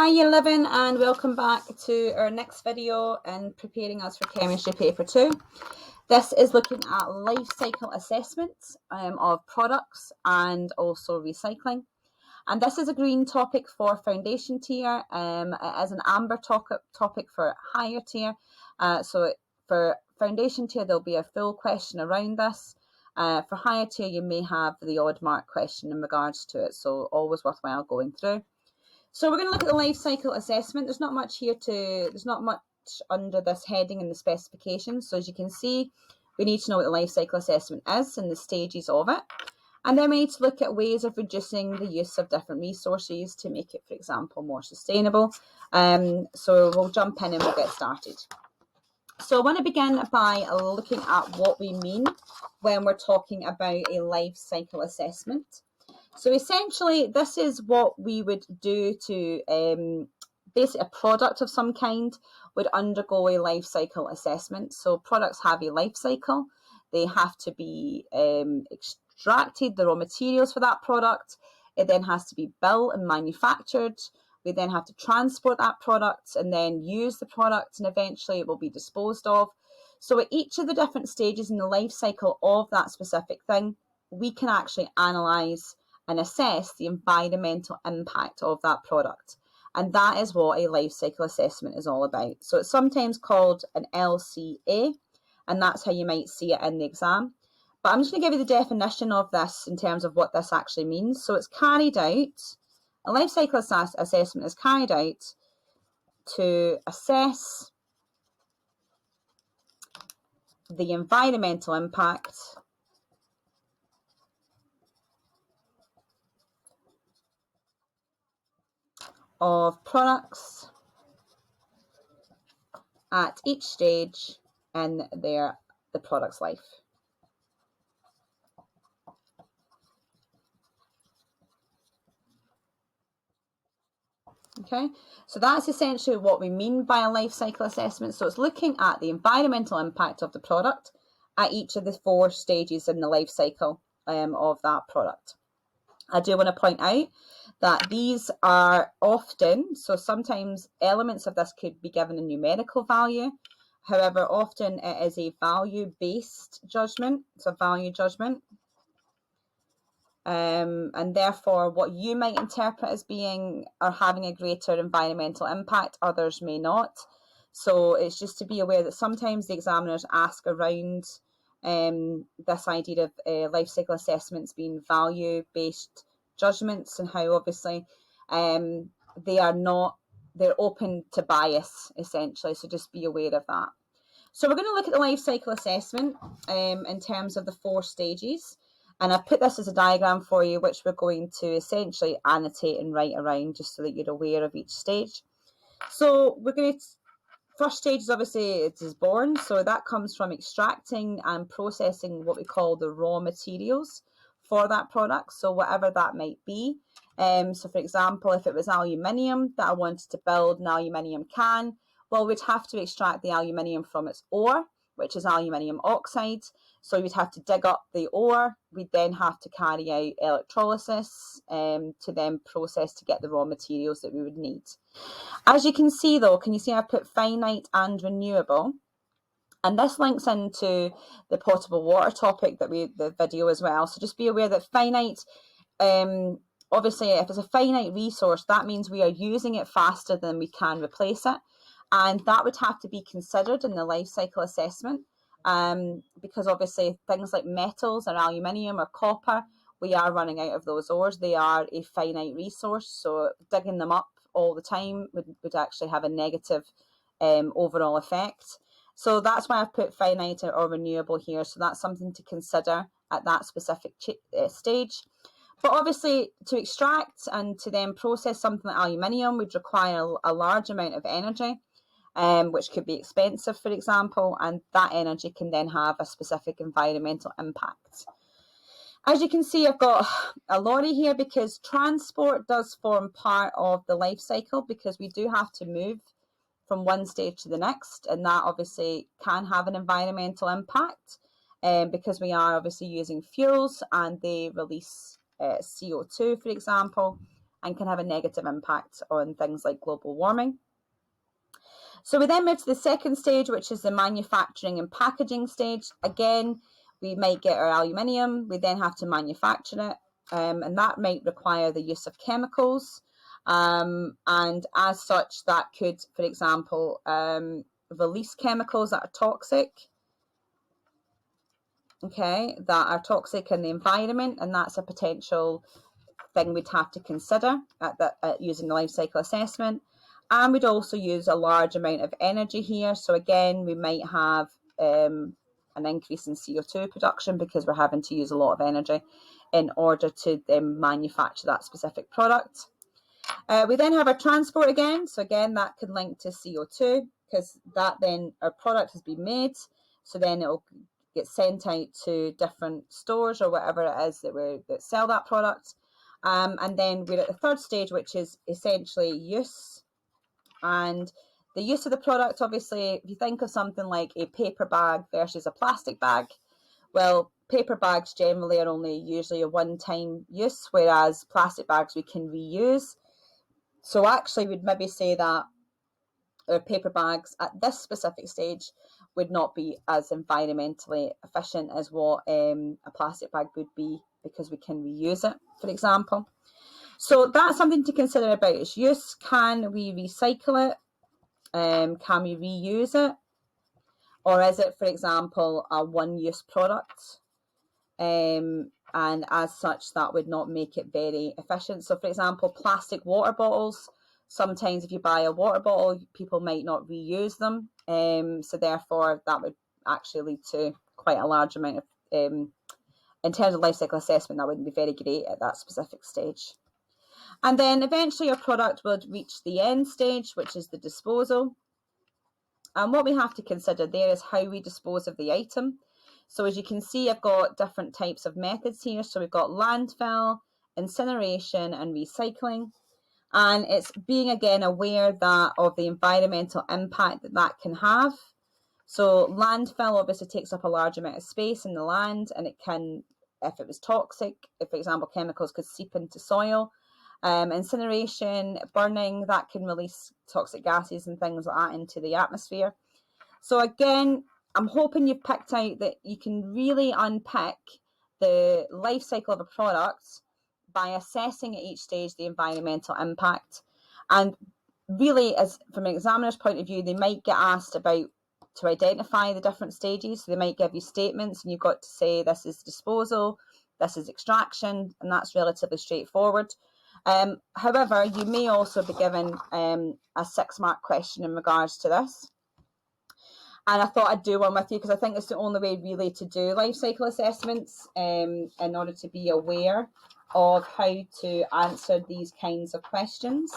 Hi Year 11 and welcome back to our next video in preparing us for Chemistry Paper 2. This is looking at life cycle assessments of products and also recycling. And this is a green topic for foundation tier. It is an amber topic for higher tier. So for foundation tier, there'll be a full question around this. For higher tier, you may have the odd mark question in regards to it. So always worthwhile going through. So we're going to look at the life cycle assessment. There's not much under this heading in the specifications. So as you can see, we need to know what the life cycle assessment is and the stages of it. And then we need to look at ways of reducing the use of different resources to make it, for example, more sustainable. So we'll jump in and we'll get started. So I want to begin by looking at what we mean when we're talking about a life cycle assessment. So essentially, this is what we would do to basically a product of some kind would undergo a life cycle assessment. So products have a life cycle. They have to be extracted, the raw materials for that product. It then has to be built and manufactured. We then have to transport that product and then use the product, and eventually it will be disposed of. So at each of the different stages in the life cycle of that specific thing, we can actually analyse and assess the environmental impact of that product. And that is what a life cycle assessment is all about. So it's sometimes called an LCA, and that's how you might see it in the exam. But I'm just going to give you the definition of this in terms of what this actually means. So it's carried out, a life cycle assessment is carried out to assess the environmental impact of products at each stage in the product's life. Okay, so that's essentially what we mean by a life cycle assessment. So it's looking at the environmental impact of the product at each of the 4 stages in the life cycle of that product. I do want to point out that these are often, so sometimes elements of this could be given a numerical value. However, often it is a value-based judgment. It's a value judgment. And therefore, what you might interpret as being or having a greater environmental impact, others may not. So it's just to be aware that sometimes the examiners ask around this idea of life cycle assessments being value-based judgments, and how obviously they're open to bias essentially. So just be aware of that. So we're going to look at the life cycle assessment in terms of the 4 stages. And I've put this as a diagram for you, which we're going to essentially annotate and write around just so that you're aware of each stage. So we're going to, first stage is obviously it is born. So that comes from extracting and processing what we call the raw materials for that product. So whatever that might be. So for example, if it was aluminium that I wanted to build an aluminium can, well, we'd have to extract the aluminium from its ore, which is aluminium oxide. So we'd have to dig up the ore. We'd then have to carry out electrolysis to then process to get the raw materials that we would need. As you can see though, can you see I've put finite and renewable? And this links into the potable water topic that the video as well. So just be aware that finite, obviously if it's a finite resource, that means we are using it faster than we can replace it. And that would have to be considered in the life cycle assessment. Because obviously things like metals or aluminium or copper, we are running out of those ores. They are a finite resource, so digging them up all the time would actually have a negative overall effect. So that's why I've put finite or renewable here. So that's something to consider at that specific stage. But obviously to extract and to then process something like aluminium would require a large amount of energy. Which could be expensive, for example, and that energy can then have a specific environmental impact. As you can see, I've got a lorry here because transport does form part of the life cycle, because we do have to move from one stage to the next, and that obviously can have an environmental impact because we are obviously using fuels and they release CO2, for example, and can have a negative impact on things like global warming. So we then move to the second stage, which is the manufacturing and packaging stage. Again, we might get our aluminium, we then have to manufacture it, and that might require the use of chemicals. And as such, that could, for example, release chemicals that are toxic. Okay, that are toxic in the environment, and that's a potential thing we'd have to consider at using the life cycle assessment. And we'd also use a large amount of energy here. So again, we might have an increase in CO2 production because we're having to use a lot of energy in order to then manufacture that specific product. We then have our transport again. So again, that could link to CO2 because that then our product has been made. So then it'll get sent out to different stores or whatever it is that sell that product. And then we're at the third stage, which is essentially use. And the use of the product, obviously, if you think of something like a paper bag versus a plastic bag, well, paper bags generally are only usually a one-time use, whereas plastic bags we can reuse. So actually, we'd maybe say that our paper bags at this specific stage would not be as environmentally efficient as what a plastic bag would be because we can reuse it, for example. So that's something to consider about its use. Can we recycle it? Can we reuse it? Or is it, for example, a one-use product? And as such, that would not make it very efficient. So, for example, plastic water bottles, sometimes if you buy a water bottle, people might not reuse them. So therefore, that would actually lead to quite a large amount of, in terms of life cycle assessment, that wouldn't be very great at that specific stage. And then eventually your product would reach the end stage, which is the disposal. And what we have to consider there is how we dispose of the item. So as you can see, I've got different types of methods here. So we've got landfill, incineration, and recycling. And it's being, again, aware that of the environmental impact that can have. So landfill obviously takes up a large amount of space in the land, and it can, if it was toxic, if, for example, chemicals could seep into soil. Incineration, burning, that can release toxic gases and things like that into the atmosphere. So again, I'm hoping you've picked out that you can really unpick the life cycle of a product by assessing at each stage the environmental impact. And really, as from an examiner's point of view, they might get asked about to identify the different stages. So they might give you statements and you've got to say this is disposal, this is extraction, and that's relatively straightforward. However, you may also be given a 6-mark question in regards to this. And I thought I'd do one with you because I think it's the only way really to do life cycle assessments in order to be aware of how to answer these kinds of questions.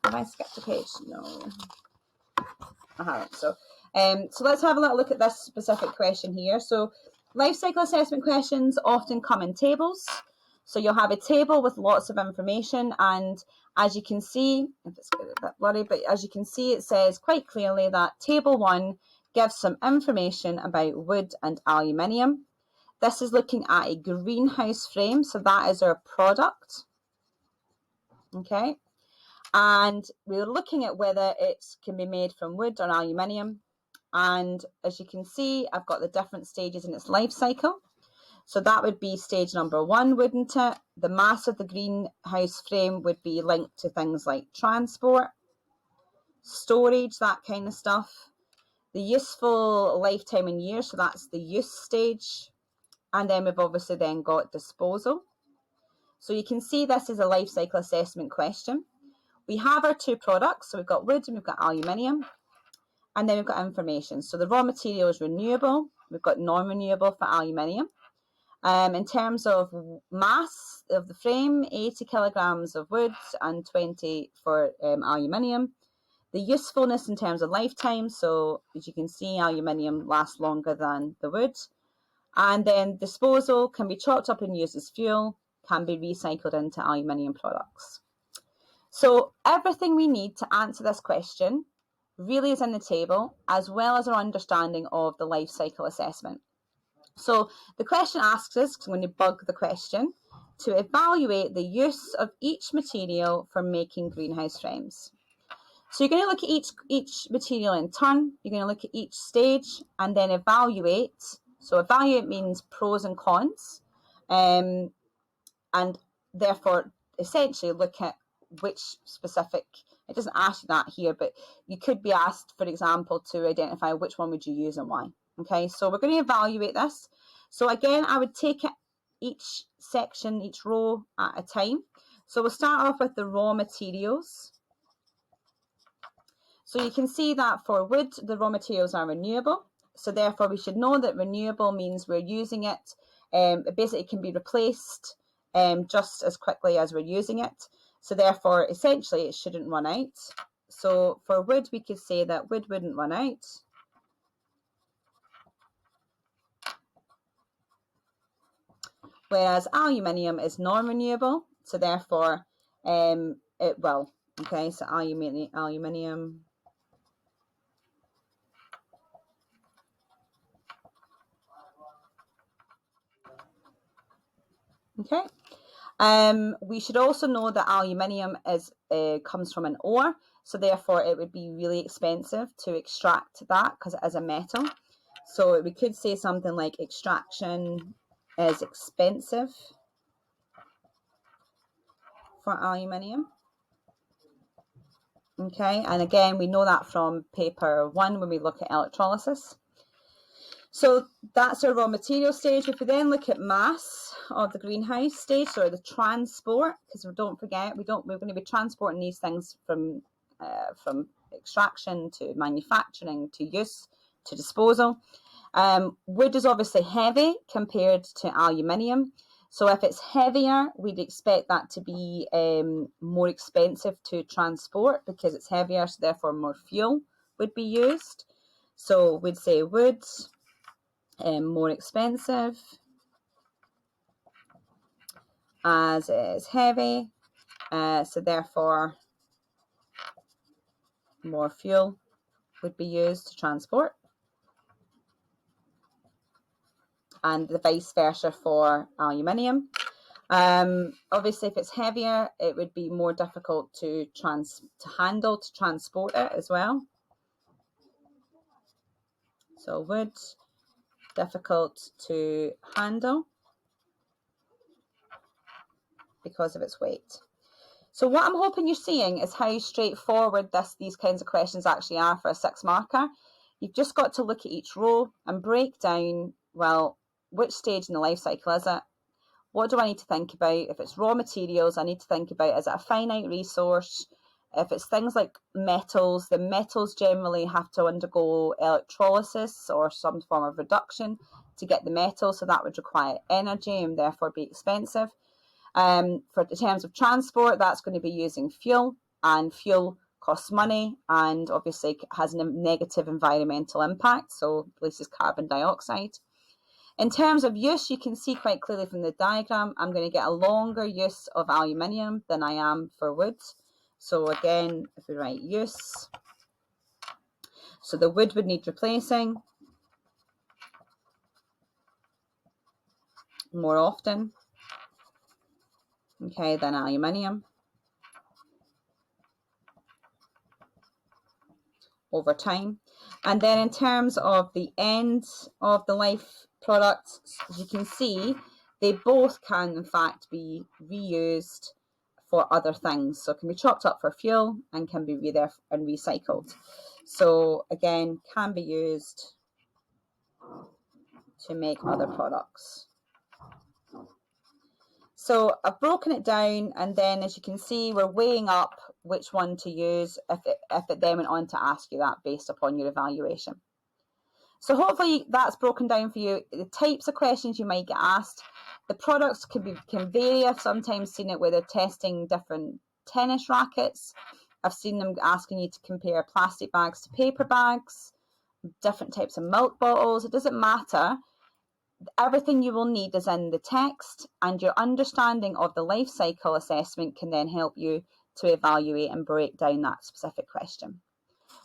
Have I skipped a page? No, I haven't. So let's have a little look at this specific question here. So life cycle assessment questions often come in tables. So you'll have a table with lots of information, and as you can see, if it's a bit blurry, but as you can see, it says quite clearly that table 1 gives some information about wood and aluminium. This is looking at a greenhouse frame, so that is our product. Okay, and we're looking at whether it can be made from wood or aluminium. And as you can see, I've got the different stages in its life cycle. So that would be stage number 1, wouldn't it? The mass of the greenhouse frame would be linked to things like transport, storage, that kind of stuff. The useful lifetime in years, so that's the use stage. And then we've obviously then got disposal. So you can see this is a life cycle assessment question. We have our 2 products, so we've got wood and we've got aluminium. And then we've got information. So the raw material is renewable. We've got non-renewable for aluminium. In terms of mass of the frame, 80 kilograms of wood and 20 for aluminium. The usefulness in terms of lifetime, so as you can see, aluminium lasts longer than the wood. And then disposal can be chopped up and used as fuel, can be recycled into aluminium products. So everything we need to answer this question really is in the table, as well as our understanding of the life cycle assessment. So the question asks us, because I'm going to bug the question, to evaluate the use of each material for making greenhouse frames. So you're going to look at each material in turn, you're going to look at each stage and then evaluate. So evaluate means pros and cons, and therefore essentially look at which specific, it doesn't ask you that here, but you could be asked, for example, to identify which one would you use and why. Okay, so we're going to evaluate this. So again, I would take it each section, each row at a time. So we'll start off with the raw materials. So you can see that for wood, the raw materials are renewable. So therefore we should know that renewable means we're using it. It basically can be replaced just as quickly as we're using it. So therefore, essentially, it shouldn't run out. So for wood, we could say that wood wouldn't run out. Whereas aluminium is non-renewable, so therefore it will. Okay, so aluminium. Okay. We should also know that aluminium comes from an ore, so therefore it would be really expensive to extract that because it is a metal. So we could say something like extraction is expensive for aluminium. Okay, and again, we know that from paper 1 when we look at electrolysis. So that's our raw material stage. If we then look at mass of the greenhouse stage, or the transport, because don't forget, we're going to be transporting these things from extraction to manufacturing to use to disposal. Wood is obviously heavy compared to aluminium. So if it's heavier, we'd expect that to be more expensive to transport because it's heavier, so therefore more fuel would be used. So we'd say wood, more expensive as it is heavy, so therefore more fuel would be used to transport, and the vice versa for aluminium. Obviously, if it's heavier, it would be more difficult to handle, to transport it as well. So wood, difficult to handle because of its weight. So what I'm hoping you're seeing is how straightforward these kinds of questions actually are for a 6 marker. You've just got to look at each row and break down, well, which stage in the life cycle is it? What do I need to think about? If it's raw materials, I need to think about, is it a finite resource? If it's things like metals, the metals generally have to undergo electrolysis or some form of reduction to get the metal, so that would require energy and therefore be expensive. In terms of transport, that's going to be using fuel, and fuel costs money and obviously has a negative environmental impact, so releases carbon dioxide. In terms of use, you can see quite clearly from the diagram, I'm going to get a longer use of aluminium than I am for wood. So again, if we write use, so the wood would need replacing more often, okay, than aluminium over time. And then in terms of the end of the life products, as you can see, they both can in fact be reused for other things. So it can be chopped up for fuel and can be there and recycled. So again, can be used to make other products. So I've broken it down, and then as you can see, we're weighing up which one to use if it then went on to ask you that based upon your evaluation. So hopefully that's broken down for you, the types of questions you might get asked. The products can vary. I've sometimes seen it where they're testing different tennis rackets. I've seen them asking you to compare plastic bags to paper bags, different types of milk bottles. It doesn't matter. Everything you will need is in the text, and your understanding of the life cycle assessment can then help you to evaluate and break down that specific question.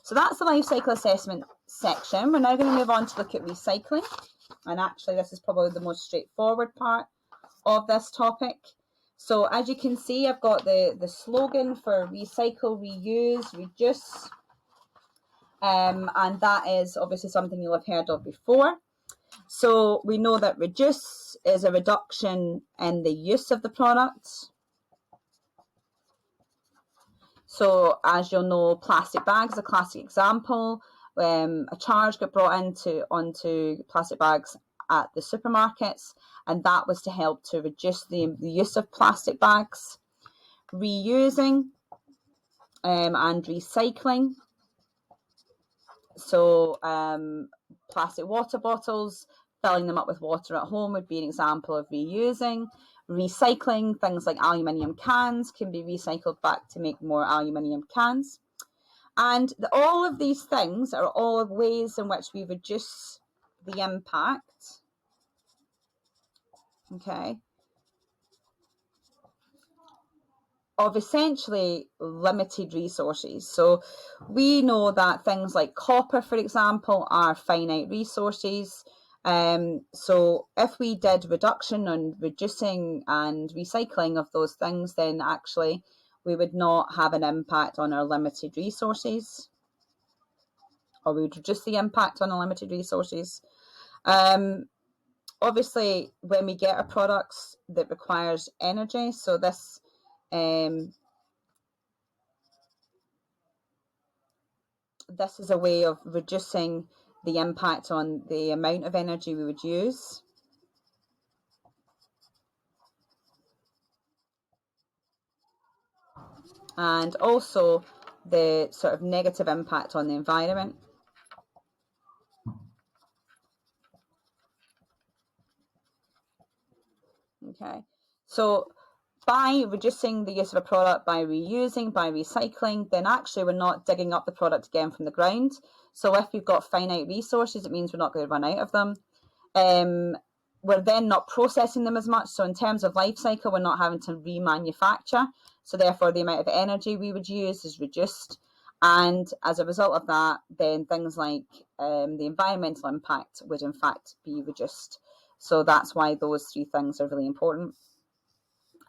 So that's the life cycle assessment section. We're now going to move on to look at recycling. And actually, this is probably the most straightforward part of this topic. So as you can see, I've got the slogan for recycle, reuse, reduce, and that is obviously something you'll have heard of before. So we know that reduce is a reduction in the use of the product. So as you'll know, plastic bags is a classic example. A charge got brought onto plastic bags at the supermarkets, and that was to help to reduce the use of plastic bags. Reusing and recycling. So plastic water bottles, filling them up with water at home would be an example of reusing. Recycling, things like aluminium cans can be recycled back to make more aluminium cans. And all of these things are all ways in which we reduce the impact, okay, of essentially limited resources. So we know that things like copper, for example, are finite resources. So if we did reduction on reducing and recycling of those things, then actually we would not have an impact on our limited resources, or we would reduce the impact on our limited resources. Obviously, when we get our products that requires energy, so this this is a way of reducing the impact on the amount of energy we would use. And also the sort of negative impact on the environment. Okay, so by reducing the use of a product, by reusing, by recycling, then actually we're not digging up the product again from the ground. So if we've got finite resources, it means we're not going to run out of them. We're then not processing them as much. So in terms of life cycle, we're not having to remanufacture. So therefore, the amount of energy we would use is reduced. And as a result of that, then things like the environmental impact would in fact be reduced. So that's why those three things are really important.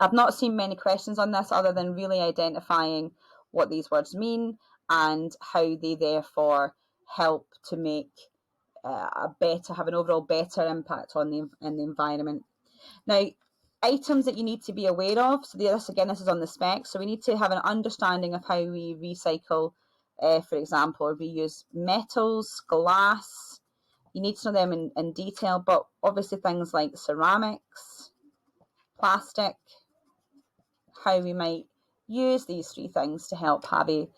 I've not seen many questions on this other than really identifying what these words mean and how they therefore help to make have an overall better impact on the environment. Now, items that you need to be aware of. So this is on the spec. So we need to have an understanding of how we recycle, for example, or reuse metals, glass. You need to know them in detail, but obviously things like ceramics, plastic, how we might use these three things to help have A,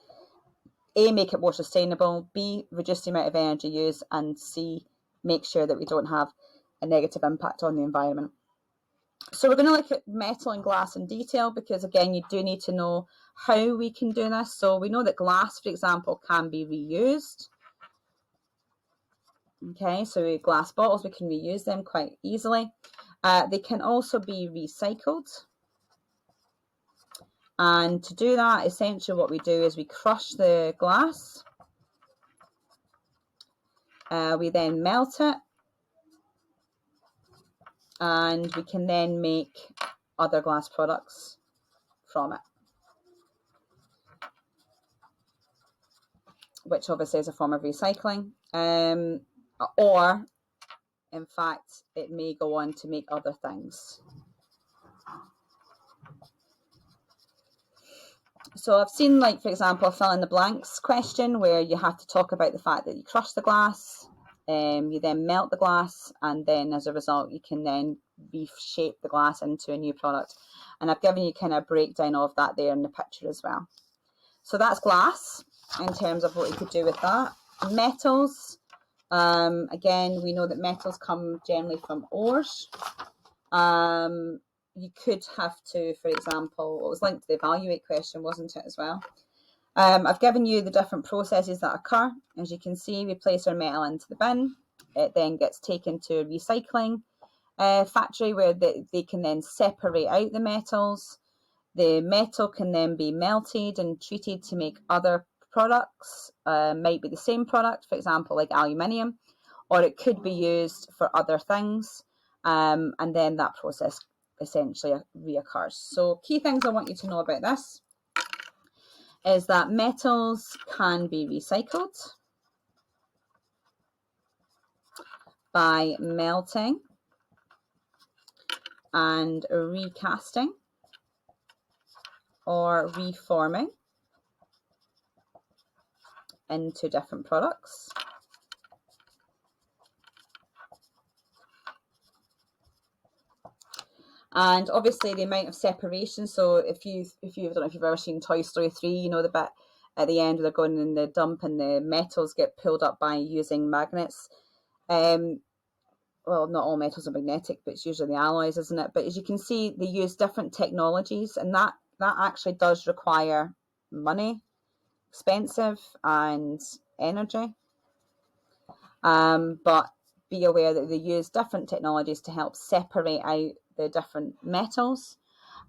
make it more sustainable, B, reduce the amount of energy used, and C, make sure that we don't have a negative impact on the environment. So we're going to look at metal and glass in detail because, again, you do need to know how we can do this. So we know that glass, for example, can be reused. Okay, so glass bottles, we can reuse them quite easily. They can also be recycled. And to do that, essentially what we do is we crush the glass. We then melt it. And we can then make other glass products from it, which obviously is a form of recycling. Or, in fact, it may go on to make other things. So I've seen, like, for example, a fill in the blanks question where you have to talk about the fact that you crush the glass, you then melt the glass, and then as a result, you can then reshape the glass into a new product. And I've given you kind of a breakdown of that there in the picture as well. So that's glass in terms of what you could do with that. Metals, again, we know that metals come generally from ores. You could have to, for example, it was linked to the evaluate question, wasn't it, as well? I've given you the different processes that occur. As you can see, we place our metal into the bin. It then gets taken to a recycling factory where they can then separate out the metals. The metal can then be melted and treated to make other products. Might be the same product, for example, like aluminium, or it could be used for other things. And then that process essentially reoccurs. So key things I want you to know about this is that metals can be recycled by melting and recasting or reforming into different products. And obviously the amount of separation, so if you I don't know if you've ever seen Toy Story 3, you know the bit at the end where they're going in the dump and the metals get pulled up by using magnets. Well, not all metals are magnetic, but it's usually the alloys, isn't it? But as you can see, they use different technologies, and that actually does require money, expensive, and energy. But be aware that they use different technologies to help separate out the different metals.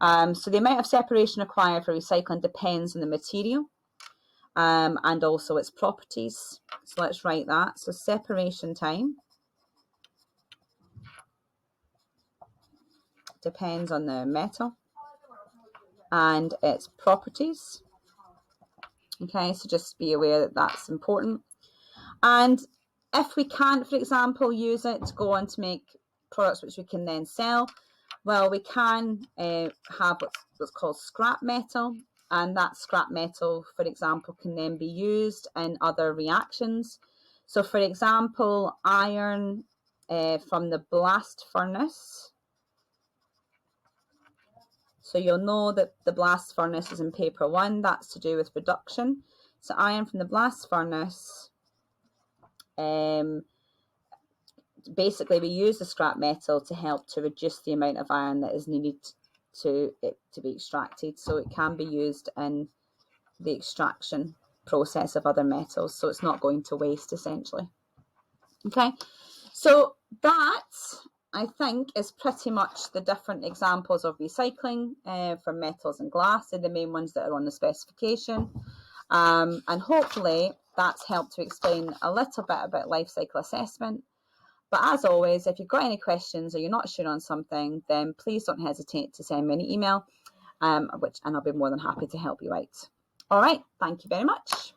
So the amount of separation required for recycling depends on the material and also its properties. So let's write that. So separation time depends on the metal and its properties. Okay, so just be aware that that's important. And if we can't, for example, use it to go on to make products which we can then sell, well, we can have what's called scrap metal, and that scrap metal, for example, can then be used in other reactions. So, for example, iron from the blast furnace. So you'll know that the blast furnace is in paper 1. That's to do with reduction. So iron from the blast furnace, basically we use the scrap metal to help to reduce the amount of iron that is needed to be extracted. So it can be used in the extraction process of other metals. So it's not going to waste, essentially. Okay, so that, I think, is pretty much the different examples of recycling for metals and glass. They're the main ones that are on the specification. And hopefully that's helped to explain a little bit about life cycle assessment. But as always, if you've got any questions or you're not sure on something, then please don't hesitate to send me an email, and I'll be more than happy to help you out. All right, thank you very much.